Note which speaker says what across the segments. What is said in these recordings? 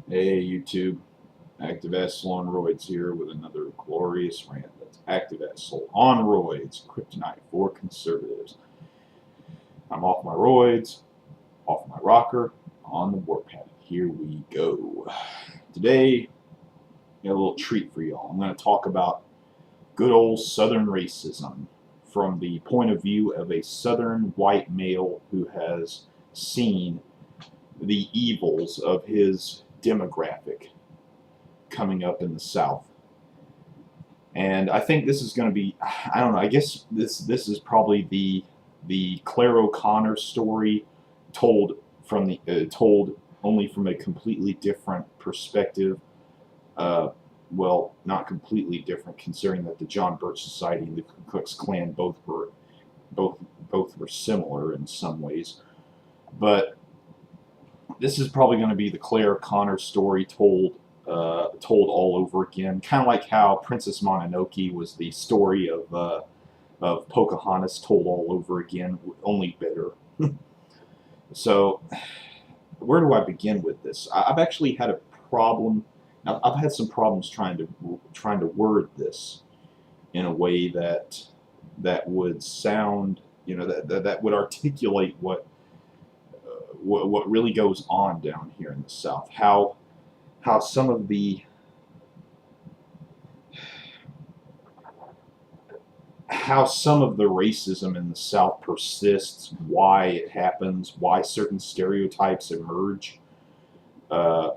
Speaker 1: Hey YouTube, Active Asshole on Roids here with another glorious rant. That's Active Asshole on Roids, kryptonite for conservatives. I'm off my roids, off my rocker, on the warpath. Here we go. Today, got a little treat for y'all. I'm going to talk about good old Southern racism from the point of view of a Southern white male who has seen the evils of his demographic coming up in the South. And I think this is going to be, I don't know, I guess this is probably the Claire O'Connor story told from told only from a completely different perspective. Well, not completely different, considering that the John Birch Society and the Ku Klux Klan both were similar in some ways. But this is probably going to be the Claire O'Connor story told all over again, kind of like how Princess Mononoke was the story of Pocahontas told all over again, only better. So, where do I begin with this? I've actually had a problem. I've had some problems trying to word this in a way that would sound, that would articulate what really goes on down here in the South. How some of the racism in the South persists, why it happens, why certain stereotypes emerge, and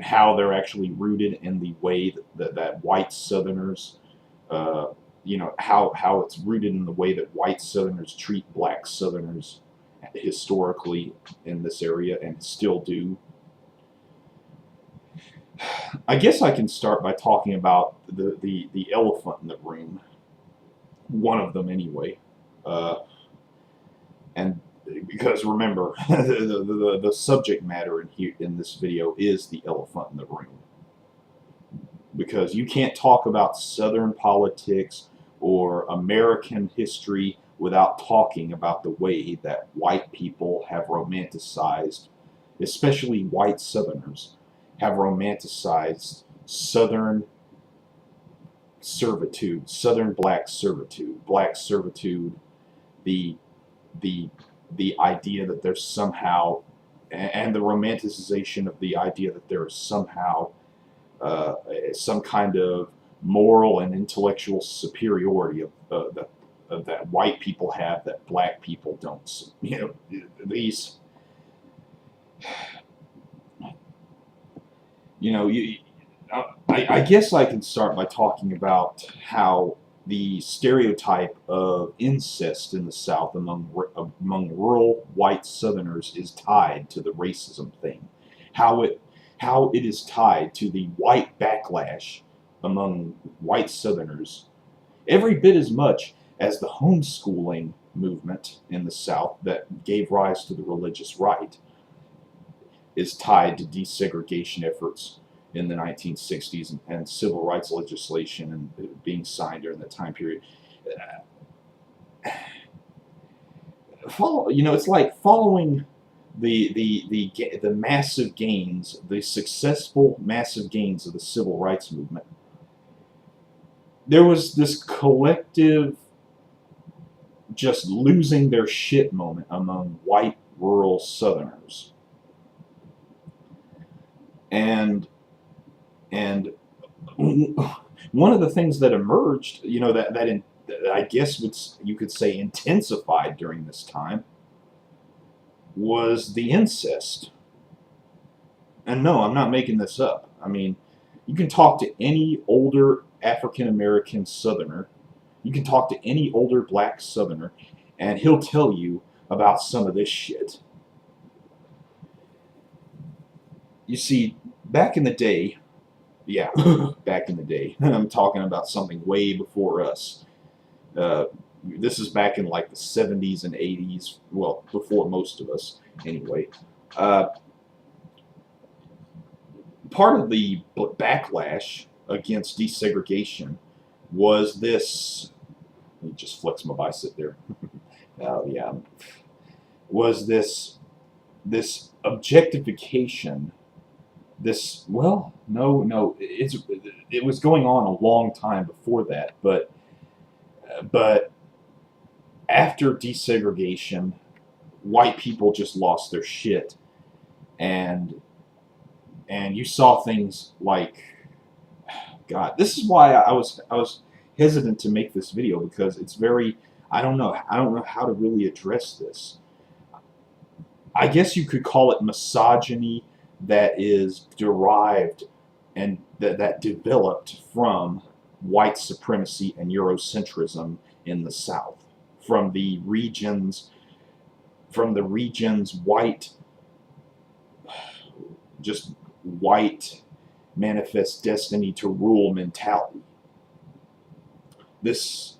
Speaker 1: how they're actually rooted in the way that white Southerners, how it's rooted in the way that white Southerners treat black Southerners historically in this area and still do. I guess I can start by talking about the elephant in the room, one of them anyway, and because remember the subject matter in this video is the elephant in the room, because you can't talk about Southern politics or American history without talking about the way that white people have romanticized, especially white Southerners, have romanticized Southern servitude, Southern black servitude, the idea that there's somehow, and the romanticization of the idea that there is somehow some kind of moral and intellectual superiority that white people have that black people don't. These. I guess I can start by talking about how the stereotype of incest in the South among rural white Southerners is tied to the racism thing. How it is tied to the white backlash among white Southerners every bit as much as the homeschooling movement in the South that gave rise to the religious right is tied to desegregation efforts in the 1960s and civil rights legislation and being signed during that time period. It's like following the massive gains, the successful massive gains of the civil rights movement. There was this collective just losing their shit moment among white rural Southerners. And one of the things that emerged, that I guess you could say intensified during this time, was the incest. And no, I'm not making this up. I mean, you can talk to any older African American Southerner, you can talk to any older black Southerner, and he'll tell you about some of this shit. You see, back in the day, back in the day, I'm talking about something way before us. This is back in like the 70s and 80s, well, before most of us, anyway. Part of the backlash against desegregation was this. Let me just flex my bicep there. Was this this objectification, this, well, no, it was going on a long time before that, but after desegregation, white people just lost their shit, and you saw things like, God, this is why I was hesitant to make this video, because it's very, I don't know how to really address this. I guess you could call it misogyny that is derived and that developed from white supremacy and Eurocentrism in the South, from the region's white, just white manifest destiny to rule mentality. This,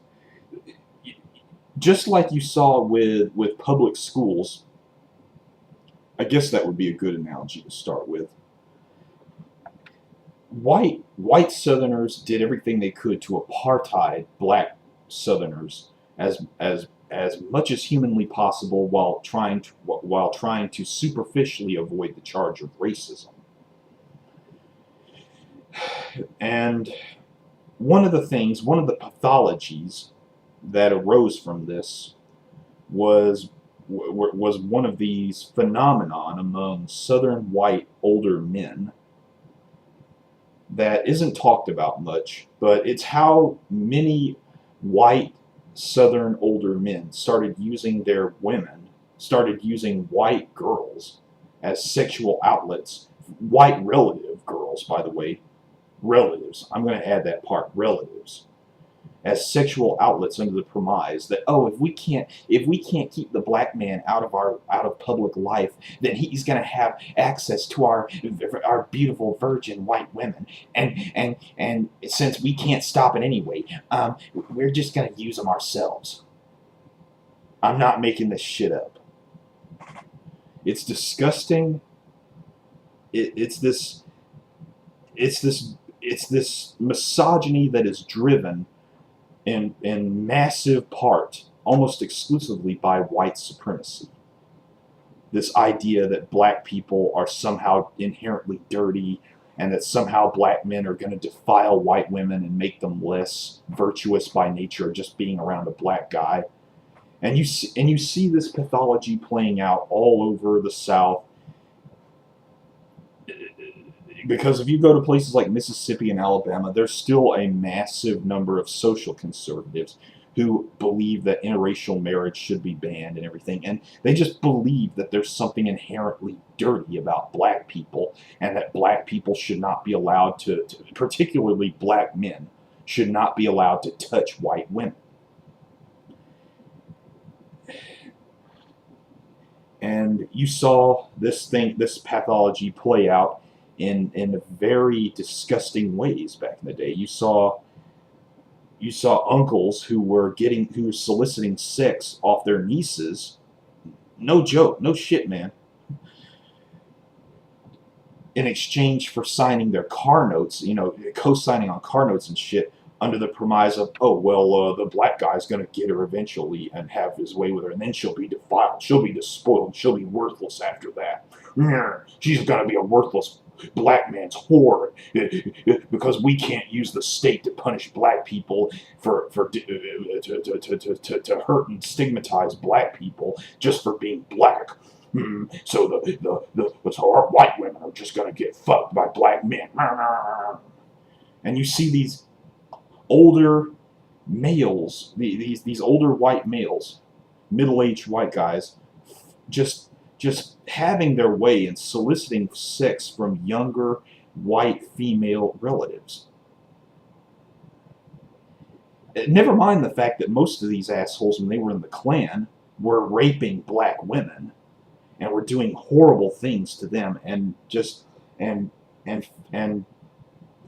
Speaker 1: just like you saw with public schools, I guess that would be a good analogy to start with. White Southerners did everything they could to apartheid black Southerners as much as humanly possible, while trying to superficially avoid the charge of racism. And one of the pathologies that arose from this was one of these phenomenon among Southern white older men that isn't talked about much, but it's how many white Southern older men started using white girls as sexual outlets. White relative girls, by the way. Relatives. I'm going to add that part. Relatives. As sexual outlets under the premise that, oh, if we can't keep the black man out of public life, then he's going to have access to our beautiful virgin white women, and since we can't stop it anyway, we're just going to use them ourselves. I'm not making this shit up. It's disgusting. It's this misogyny that is driven in massive part, almost exclusively, by white supremacy. This idea that black people are somehow inherently dirty, and that somehow black men are going to defile white women and make them less virtuous by nature just being around a black guy. And you see this pathology playing out all over the South. Because if you go to places like Mississippi and Alabama, there's still a massive number of social conservatives who believe that interracial marriage should be banned and everything. And they just believe that there's something inherently dirty about black people, and that black people should not be allowed to, particularly black men, should not be allowed to touch white women. And you saw this pathology play out in very disgusting ways back in the day. You saw uncles who were soliciting sex off their nieces. No joke, no shit, man. In exchange for signing their car notes, co-signing on car notes and shit, under the premise of, oh, well, the black guy's going to get her eventually and have his way with her, and then she'll be defiled, she'll be despoiled, she'll be worthless after that. She's going to be a worthless black man's whore, because we can't use the state to punish black people to hurt and stigmatize black people just for being black. So so our white women are just going to get fucked by black men. And you see these older males, these older white males, middle-aged white guys, just having their way and soliciting sex from younger white female relatives. Never mind the fact that most of these assholes, when they were in the Klan, were raping black women and were doing horrible things to them, and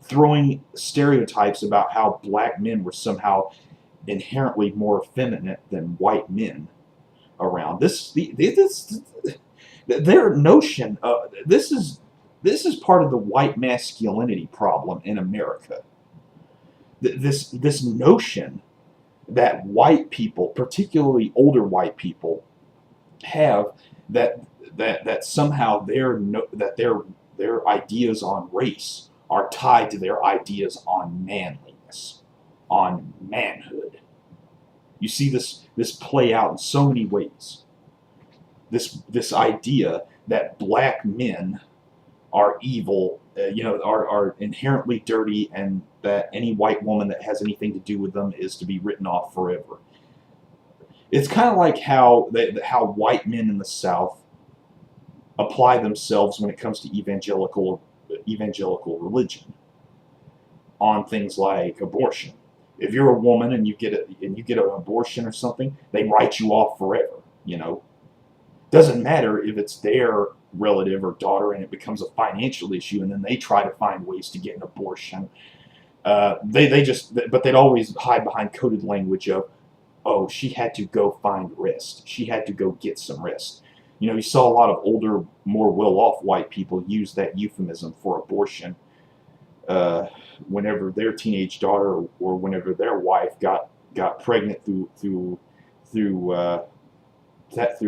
Speaker 1: throwing stereotypes about how black men were somehow inherently more effeminate than white men around. Their notion of this is part of the white masculinity problem in America. This notion that white people, particularly older white people, have, that that somehow their ideas on race are tied to their ideas on manliness, on manhood. You see this play out in so many ways. This idea that black men are evil, are inherently dirty, and that any white woman that has anything to do with them is to be written off forever. It's kind of like how white men in the South apply themselves when it comes to evangelical religion on things like abortion. If you're a woman and you get an abortion or something, they write you off forever. Doesn't matter if it's their relative or daughter and it becomes a financial issue, and then they try to find ways to get an abortion. But they'd always hide behind coded language of, oh, she had to go find rest. She had to go get some rest. You saw a lot of older, more well-off white people use that euphemism for abortion whenever their teenage daughter or whenever their wife got pregnant through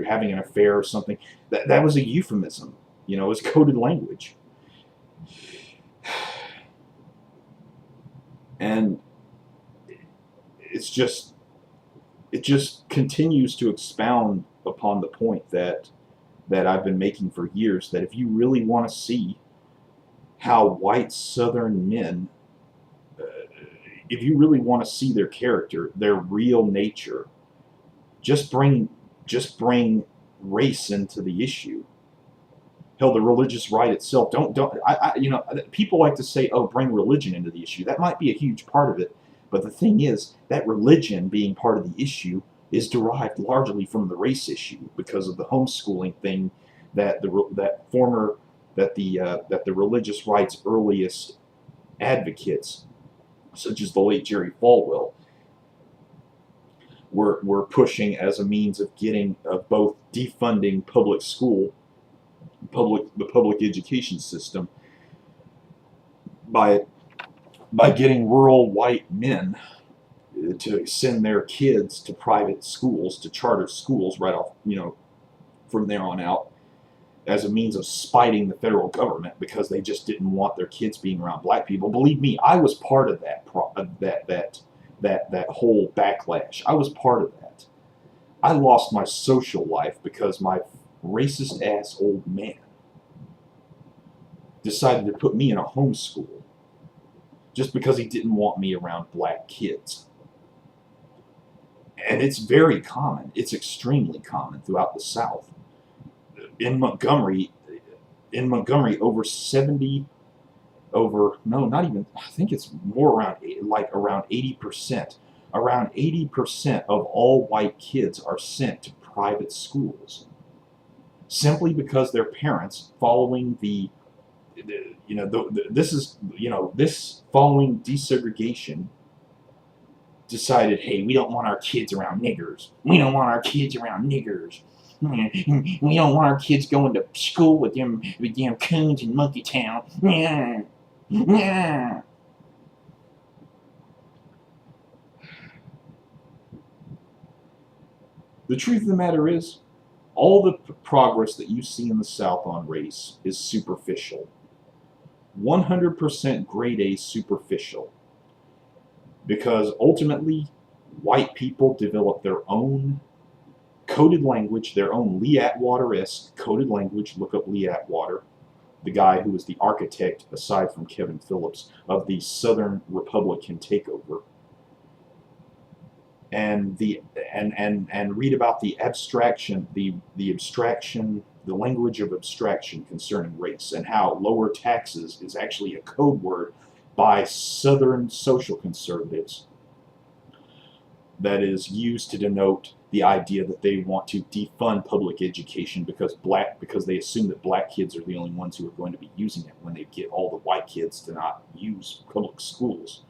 Speaker 1: having an affair or something. That was a euphemism. It was coded language. And it just continues to expound upon the point that I've been making for years, that if you really want to see how white Southern men, if you really want to see their character, their real nature, just bring race into the issue. Hell, the religious right itself. People like to say, oh, bring religion into the issue. That might be a huge part of it. But the thing is, that religion being part of the issue is derived largely from the race issue because of the homeschooling thing that the religious right's earliest advocates, such as the late Jerry Falwell, were pushing as a means of both defunding the public education system by getting rural white men to send their kids to private schools, to charter schools right off, from there on out, as a means of spiting the federal government because they just didn't want their kids being around black people. Believe me, I was part of that whole backlash. I was part of that. I lost my social life because my racist ass old man decided to put me in a homeschool just because he didn't want me around black kids. And it's very common. It's extremely common throughout the South. In Montgomery, over 70, not even, I think it's more around 80%. Around 80% of all white kids are sent to private schools simply because their parents, following following desegregation, decided, hey, we don't want our kids around niggers. We don't want our kids around niggers. We don't want our kids going to school with them coons in Monkey Town. The truth of the matter is, all the progress that you see in the South on race is superficial. 100% grade A superficial. Because ultimately, white people develop their own coded language, their own Lee Atwater-esque coded language. Look up Lee Atwater, the guy who was the architect, aside from Kevin Phillips, of the Southern Republican takeover. And read about the abstraction, the language of abstraction concerning race, and how lower taxes is actually a code word by Southern social conservatives that is used to denote the idea that they want to defund public education because they assume that black kids are the only ones who are going to be using it when they get all the white kids to not use public schools.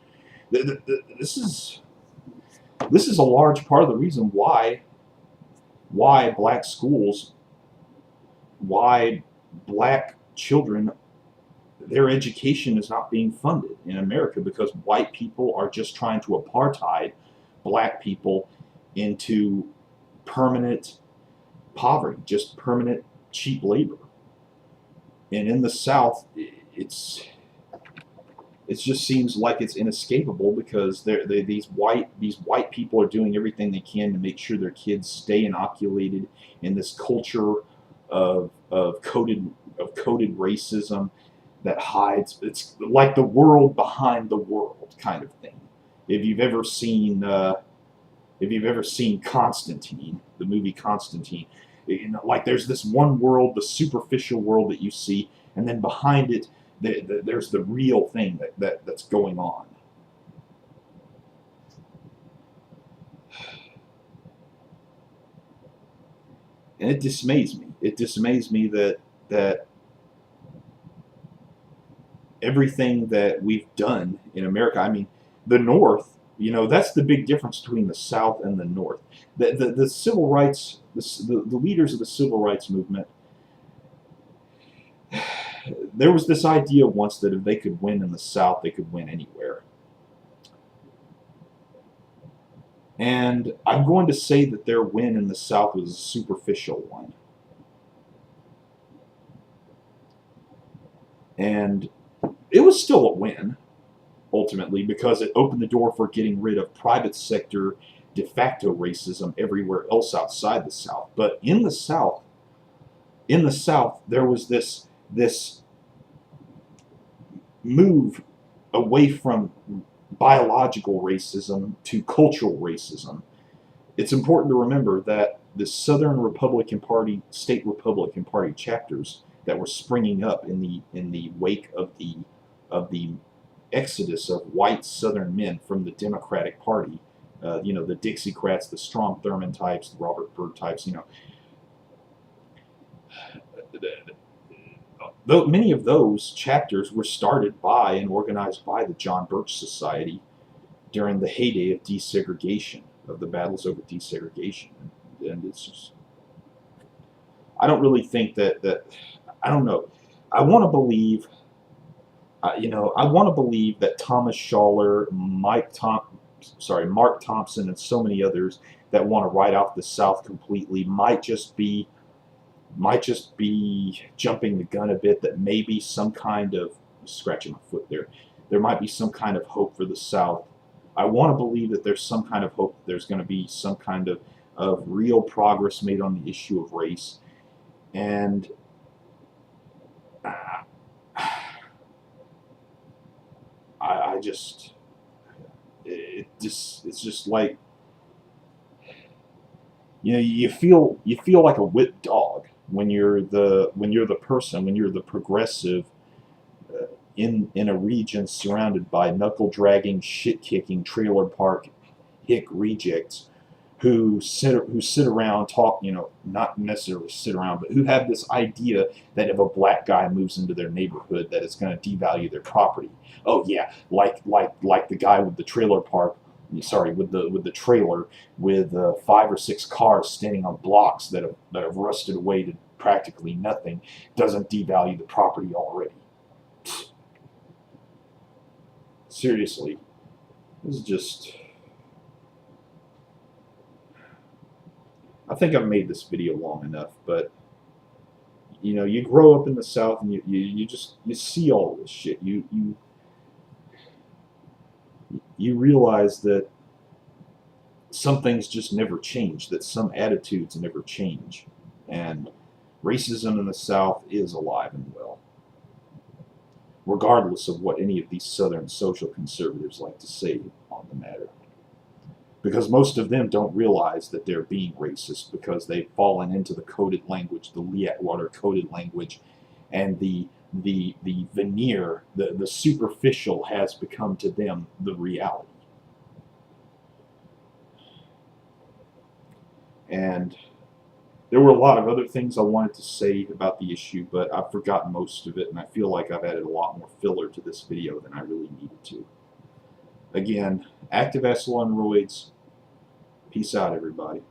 Speaker 1: This is a large part of the reason why black schools, why black children, their education is not being funded in America, because white people are just trying to apartheid black people into permanent poverty, just permanent cheap labor. And in the South, it just seems like it's inescapable because these white people are doing everything they can to make sure their kids stay inoculated in this culture of coded racism that hides. It's like the world behind the world kind of thing. If you've ever seen Constantine, the movie Constantine, like there's this one world, the superficial world that you see, and then behind it, there's the real thing that's going on. And it dismays me. It dismays me that everything that we've done in America, I mean, the North, that's the big difference between the South and the North. The civil rights, the leaders of the civil rights movement, there was this idea once that if they could win in the South, they could win anywhere. And I'm going to say that their win in the South was a superficial one. And it was still a win, ultimately, because it opened the door for getting rid of private sector de facto racism everywhere else outside the South. But in the South, there was this move away from biological racism to cultural racism. It's important to remember that the Southern Republican Party, state Republican Party chapters that were springing up in the wake of the exodus of white Southern men from the Democratic Party, the Dixiecrats, the Strom Thurmond types, the Robert Byrd types, though many of those chapters were started by and organized by the John Birch Society during the heyday of desegregation, of the battles over desegregation. And it's just, I don't really think that I don't know. I want to believe, I want to believe that Thomas Schaller, Mark Thompson, and so many others that want to write out the South completely might just be jumping the gun a bit, that maybe some kind of, scratching my foot there might be some kind of hope for the South. I want to believe that there's some kind of hope, that there's going to be some kind of real progress made on the issue of race. And it's just like, you feel like a whipped dog when you're the progressive in a region surrounded by knuckle dragging, shit kicking, trailer park hick rejects who sit around, talk, not necessarily sit around, but who have this idea that if a black guy moves into their neighborhood, that it's going to devalue their property. Oh yeah, like the guy with the trailer park, with the trailer with 5 or 6 cars standing on blocks that have rusted away to practically nothing, doesn't devalue the property already. Seriously, this is just. I think I've made this video long enough, but you grow up in the South and you see all this shit. You realize that some things just never change, that some attitudes never change, and racism in the South is alive and well, regardless of what any of these Southern social conservatives like to say on the matter. Because most of them don't realize that they're being racist, because they've fallen into the coded language, the Liatwater coded language, and the veneer, the superficial has become to them the reality. And there were a lot of other things I wanted to say about the issue, but I've forgotten most of it, and I feel like I've added a lot more filler to this video than I really needed to. Again, active S on roids. Peace out, everybody.